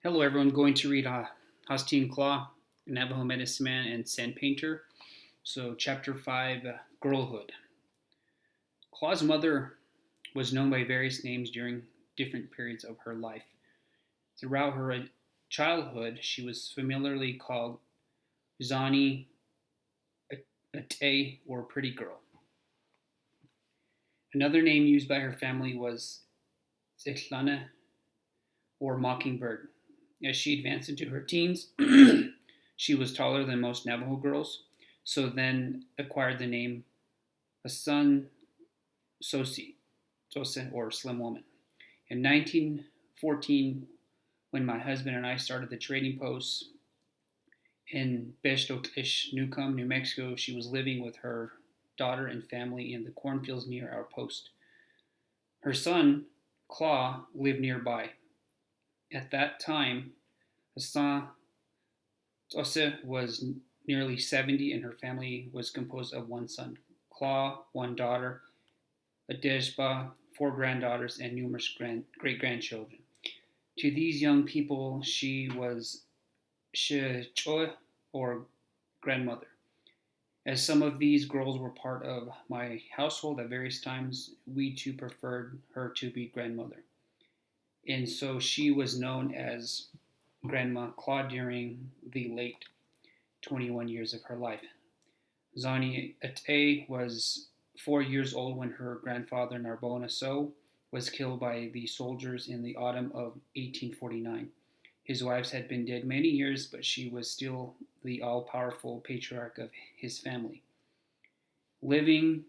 Hello, everyone. Going to read Hosteen Klah, Navajo Medicine Man and Sand Painter. So, Chapter 5 Girlhood. Klah's mother was known by various names during different periods of her life. Throughout her childhood, she was familiarly called Zani, Ate, or Pretty Girl. Another name used by her family was Zitlana, or Mockingbird. As she advanced into her teens, she was taller than most Navajo girls, so then acquired the name Asan Sosi, Sose, or Slim Woman. In 1914, when my husband and I started the trading post in Bestoklish, Newcomb, New Mexico, she was living with her daughter and family in the cornfields near our post. Her son, Klah, lived nearby. At that time, Hassan Ose was nearly 70 and her family was composed of one son, Klah, one daughter, Adeshba, four granddaughters, and numerous great grandchildren. To these young people, she was Shechoe, or grandmother. As some of these girls were part of my household at various times, we too preferred her to be grandmother. And so she was known as Grandma Klah during the late 21 years of her life. Zani Ate was 4 years old when her grandfather Narbona So was killed by the soldiers in the autumn of 1849. His wives had been dead many years, but she was still the all powerful patriarch of his family. Living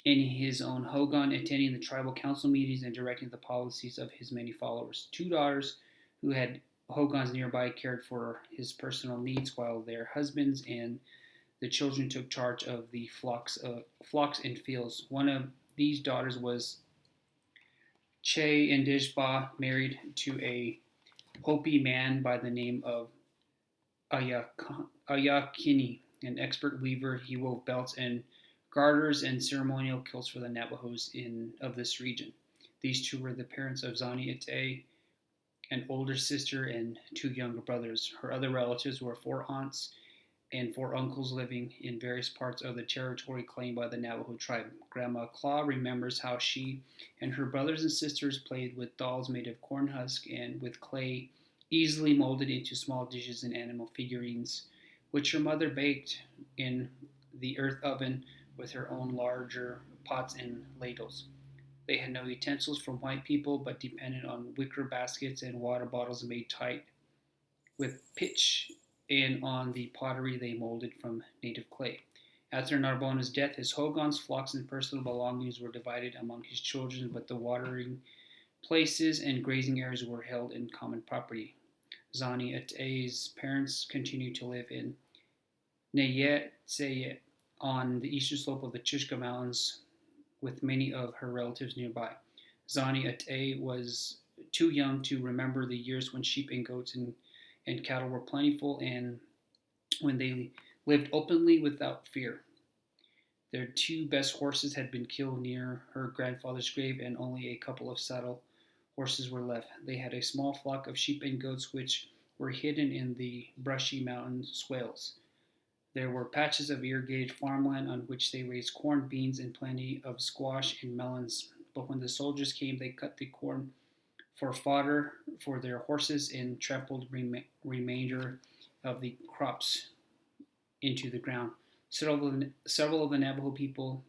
in his own hogan, attending the tribal council meetings and directing the policies of his many followers. Two daughters who had hogans nearby cared for his personal needs while their husbands and the children took charge of the flocks and fields. One of these daughters was Che Indishba, married to a Hopi man by the name of Ayakini, an expert weaver. He wove belts and garters and ceremonial kilts for the Navajos of this region. These two were the parents of Zani Ate, an older sister, and two younger brothers. Her other relatives were four aunts and four uncles living in various parts of the territory claimed by the Navajo tribe. Grandma Klah remembers how she and her brothers and sisters played with dolls made of corn husk and with clay easily molded into small dishes and animal figurines, which her mother baked in the earth oven with her own larger pots and ladles. They had no utensils from white people, but depended on wicker baskets and water bottles made tight with pitch and on the pottery they molded from native clay. After Narbona's death, his hogans, flocks, and personal belongings were divided among his children, but the watering places and grazing areas were held in common property. Zani Ate's parents continued to live in Neyetseye on the eastern slope of the Chishka Mountains with many of her relatives nearby. Zani Ate was too young to remember the years when sheep and goats and cattle were plentiful and when they lived openly without fear. Their two best horses had been killed near her grandfather's grave, and only a couple of saddle horses were left. They had a small flock of sheep and goats which were hidden in the brushy mountain swales. There were patches of irrigated farmland on which they raised corn, beans, and plenty of squash and melons. But when the soldiers came, they cut the corn for fodder for their horses and trampled remainder of the crops into the ground. Several of the Navajo people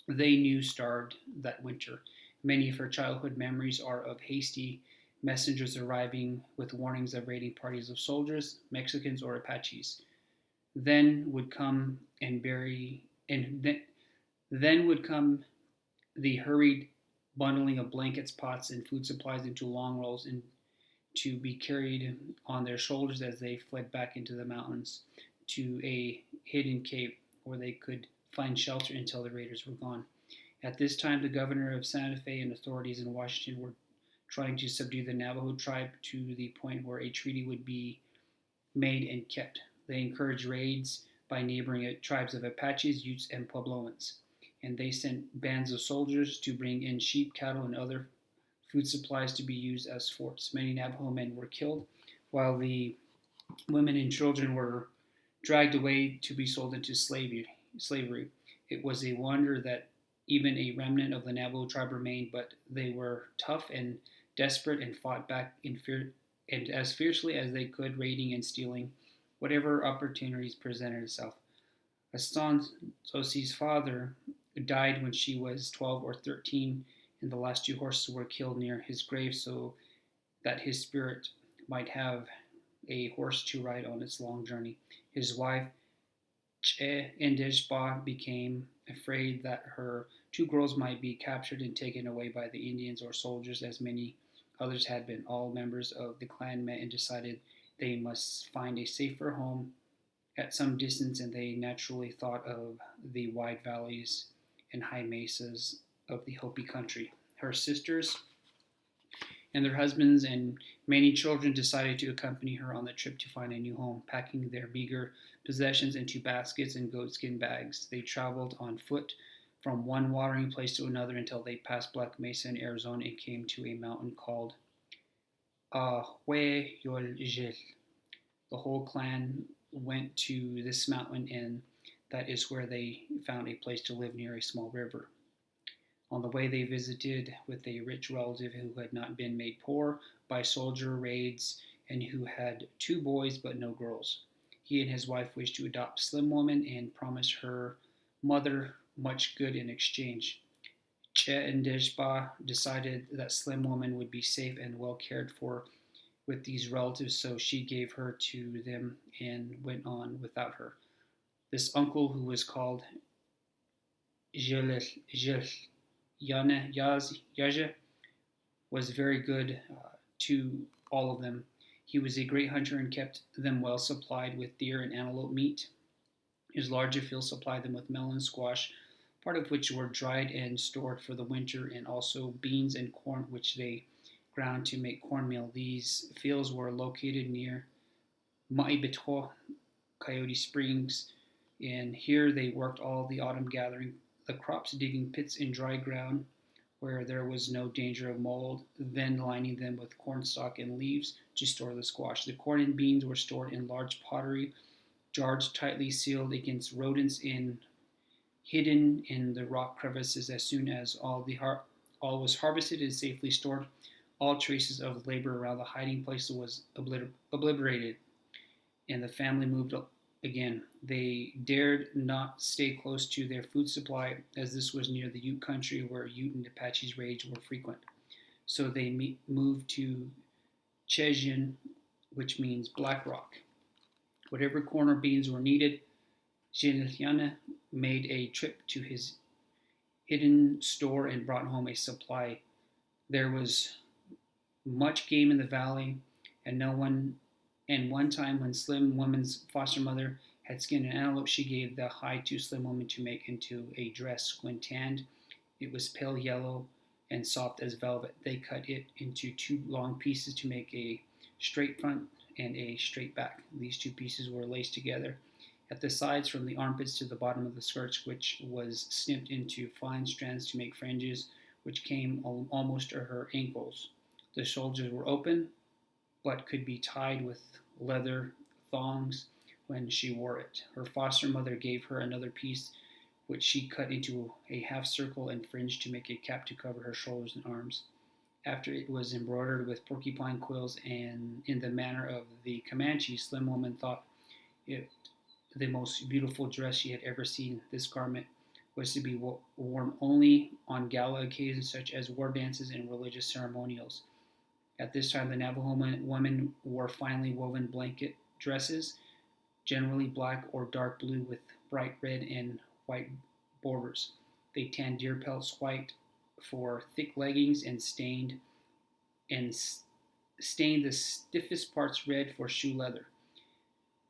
they knew starved that winter. Many of her childhood memories are of hasty messengers arriving with warnings of raiding parties of soldiers, Mexicans, or Apaches. Then would come and bury, and then would come the hurried bundling of blankets, pots, and food supplies into long rolls and to be carried on their shoulders as they fled back into the mountains to a hidden cave where they could find shelter until the raiders were gone. At this time, the governor of Santa Fe and authorities in Washington were trying to subdue the Navajo tribe to the point where a treaty would be made and kept. They encouraged raids by neighboring tribes of Apaches, Utes, and Puebloans, and they sent bands of soldiers to bring in sheep, cattle, and other food supplies to be used as forts. Many Navajo men were killed, while the women and children were dragged away to be sold into slavery. It was a wonder that even a remnant of the Navajo tribe remained, but they were tough and desperate and fought back in fear and as fiercely as they could, raiding and stealing whatever opportunities presented itself. Aston Zosi's father died when she was 12 or 13, and the last two horses were killed near his grave so that his spirit might have a horse to ride on its long journey. His wife, Che Indishba, became afraid that her two girls might be captured and taken away by the Indians or soldiers, as many others had been. All members of the clan met and decided they must find a safer home at some distance, and they naturally thought of the wide valleys and high mesas of the Hopi country. Her sisters and their husbands and many children decided to accompany her on the trip to find a new home. Packing their meager possessions into baskets and goatskin bags, they traveled on foot from one watering place to another until they passed Black Mesa in Arizona and came to a mountain called Ahweyolgil. The whole clan went to this mountain, and that is where they found a place to live near a small river. On the way, they visited with a rich relative who had not been made poor by soldier raids and who had two boys but no girls. He and his wife wished to adopt Slim Woman and promised her mother much good in exchange. Che and Dejba decided that Slim Woman would be safe and well cared for with these relatives, so she gave her to them and went on without her. This uncle, who was called Yaja, was very good to all of them. He was a great hunter and kept them well supplied with deer and antelope meat. His larger field supplied them with melon, squash, part of which were dried and stored for the winter, and also beans and corn, which they ground to make cornmeal. These fields were located near Maibito, Coyote Springs, and here they worked all the autumn gathering the crops, digging pits in dry ground where there was no danger of mold, then lining them with cornstalk and leaves to store the squash. The corn and beans were stored in large pottery jars tightly sealed against rodents and hidden in the rock crevices. As soon as all was harvested and safely stored, all traces of labor around the hiding place was obliterated, and the family moved again. They dared not stay close to their food supply, as this was near the Ute country where Ute and Apache raids were frequent. So they moved to Chejin, which means Black Rock. Whatever corn or beans were needed, Jiliana made a trip to his hidden store and brought home a supply. There was much game in the valley, and no one. And one time, when Slim Woman's foster mother had skinned an antelope, she gave the hide to Slim Woman to make into a dress. When tanned, it was pale yellow and soft as velvet. They cut it into two long pieces to make a straight front and a straight back. These two pieces were laced together at the sides from the armpits to the bottom of the skirts, which was snipped into fine strands to make fringes, which came almost to her ankles. The shoulders were open, but could be tied with leather thongs when she wore it. Her foster mother gave her another piece, which she cut into a half circle and fringed to make a cap to cover her shoulders and arms. After it was embroidered with porcupine quills and in the manner of the Comanche, Slim Woman thought it the most beautiful dress she had ever seen. This garment was to be worn only on gala occasions such as war dances and religious ceremonials. At this time, the Navajo women wore finely woven blanket dresses, generally black or dark blue with bright red and white borders. They tanned deer pelts white for thick leggings and stained the stiffest parts red for shoe leather.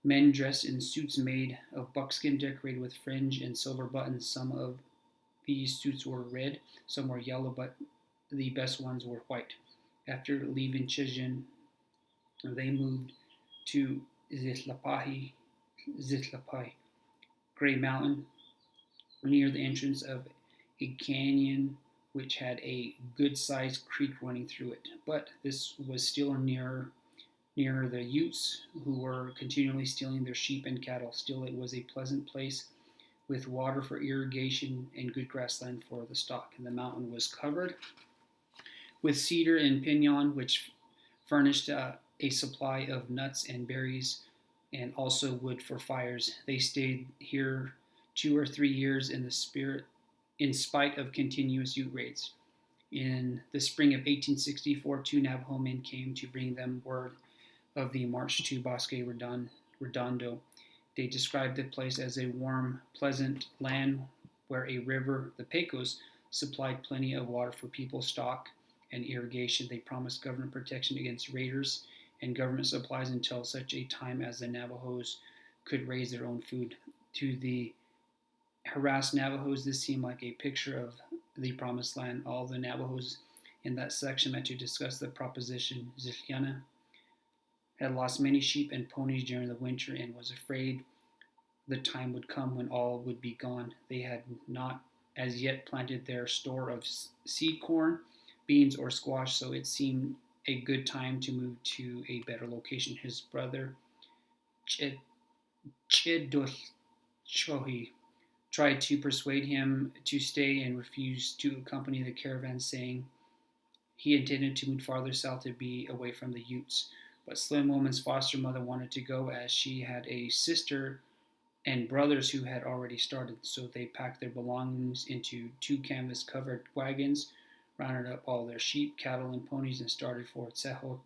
Men dressed in suits made of buckskin decorated with fringe and silver buttons. Some of these suits were red, some were yellow, but the best ones were white. After leaving Chijin, they moved to Zitlapai, Gray Mountain, near the entrance of a canyon which had a good-sized creek running through it. But this was still nearer near the Utes, who were continually stealing their sheep and cattle. Still, it was a pleasant place with water for irrigation and good grassland for the stock. And the mountain was covered with cedar and pinon, which furnished a supply of nuts and berries and also wood for fires. They stayed here 2 or 3 years in spite of continuous Ute raids. In the spring of 1864, 2 Navajo men came to bring them word of the march to Bosque Redondo. They described the place as a warm, pleasant land where a river, the Pecos, supplied plenty of water for people, stock, and irrigation. They promised government protection against raiders and government supplies until such a time as the Navajos could raise their own food. To the harassed Navajos, this seemed like a picture of the promised land. All the Navajos in that section met to discuss the proposition. Zilliana had lost many sheep and ponies during the winter and was afraid the time would come when all would be gone. They had not as yet planted their store of seed corn, beans, or squash, so it seemed a good time to move to a better location. His brother, Chidolchohi, tried to persuade him to stay and refused to accompany the caravan, saying he intended to move farther south to be away from the Utes. But Slim Woman's foster mother wanted to go as she had a sister and brothers who had already started. So they packed their belongings into 2 canvas-covered wagons, rounded up all their sheep, cattle, and ponies, and started for Tsejo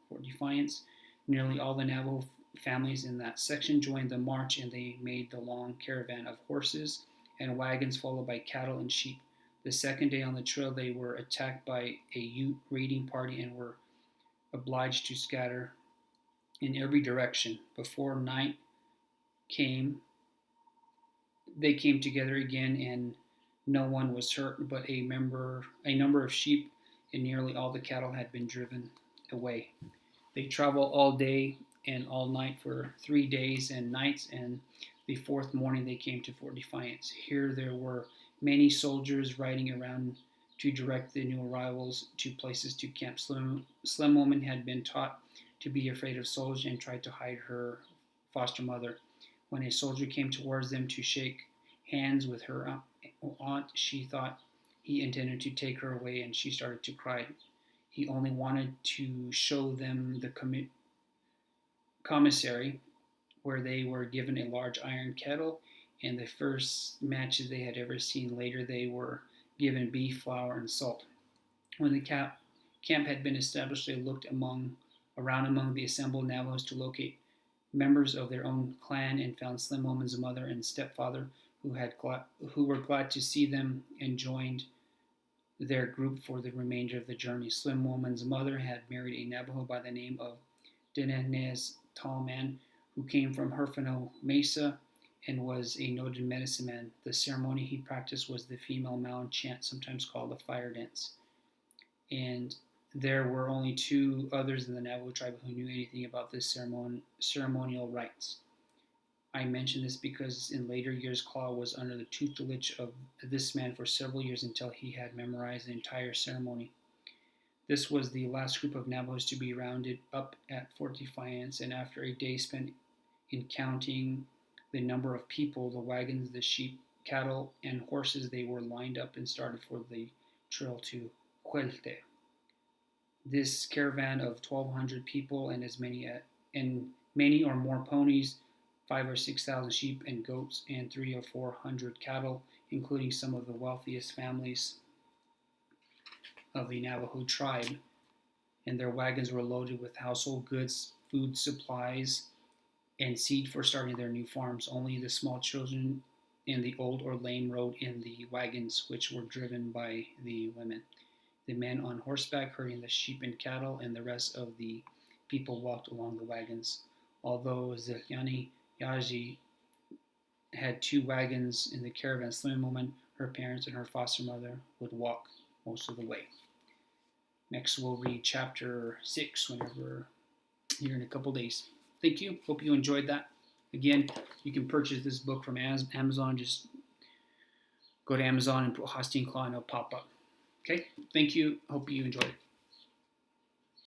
for defiance. Nearly all the Navajo families in that section joined the march, and they made the long caravan of horses and wagons followed by cattle and sheep. The second day on the trail, they were attacked by a Ute raiding party and were obliged to scatter in every direction. Before night came, they came together again, and no one was hurt, but a number of sheep and nearly all the cattle had been driven away. They traveled all day and all night for 3 days and nights, and the fourth morning they came to Fort Defiance. Here there were many soldiers riding around to direct the new arrivals to places to camp. Slim Woman had been taught to be afraid of soldiers and tried to hide her foster mother. When a soldier came towards them to shake hands with her aunt, she thought he intended to take her away, and she started to cry. He only wanted to show them the commissary, where they were given a large iron kettle and the first matches they had ever seen. Later they were given beef, flour, and salt. When the camp had been established, they looked around among the assembled Navajos to locate members of their own clan and found Slim Woman's mother and stepfather who were glad to see them and joined their group for the remainder of the journey. Slim Woman's mother had married a Navajo by the name of Denez Tallman, who came from Herfano Mesa and was a noted medicine man. The ceremony he practiced was the female mound chant, sometimes called the fire dance. And there were only 2 others in the Navajo tribe who knew anything about this ceremonial rites. I mention this because in later years, Klah was under the tutelage of this man for several years until he had memorized the entire ceremony. This was the last group of Navajos to be rounded up at Fort Defiance, and after a day spent in counting the number of people, the wagons, the sheep, cattle, and horses, they were lined up and started for the trail to Huelte. This caravan of 1,200 people and many or more ponies, 5,000 or 6,000 sheep and goats, and 300 or 400 cattle, including some of the wealthiest families of the Navajo tribe. And their wagons were loaded with household goods, food supplies, and seed for starting their new farms. Only the small children and the old or lame rode in the wagons, which were driven by the women. The men on horseback herding the sheep and cattle, and the rest of the people walked along the wagons. Although Zelyani Yaji had 2 wagons in the caravan, Slim Woman, her parents, and her foster mother would walk most of the way. Next, we'll read chapter 6 whenever here in a couple days. Thank you. Hope you enjoyed that. Again, you can purchase this book from Amazon. Just go to Amazon and put Hosteen Klah and it'll pop up. Okay? Thank you. Hope you enjoyed it.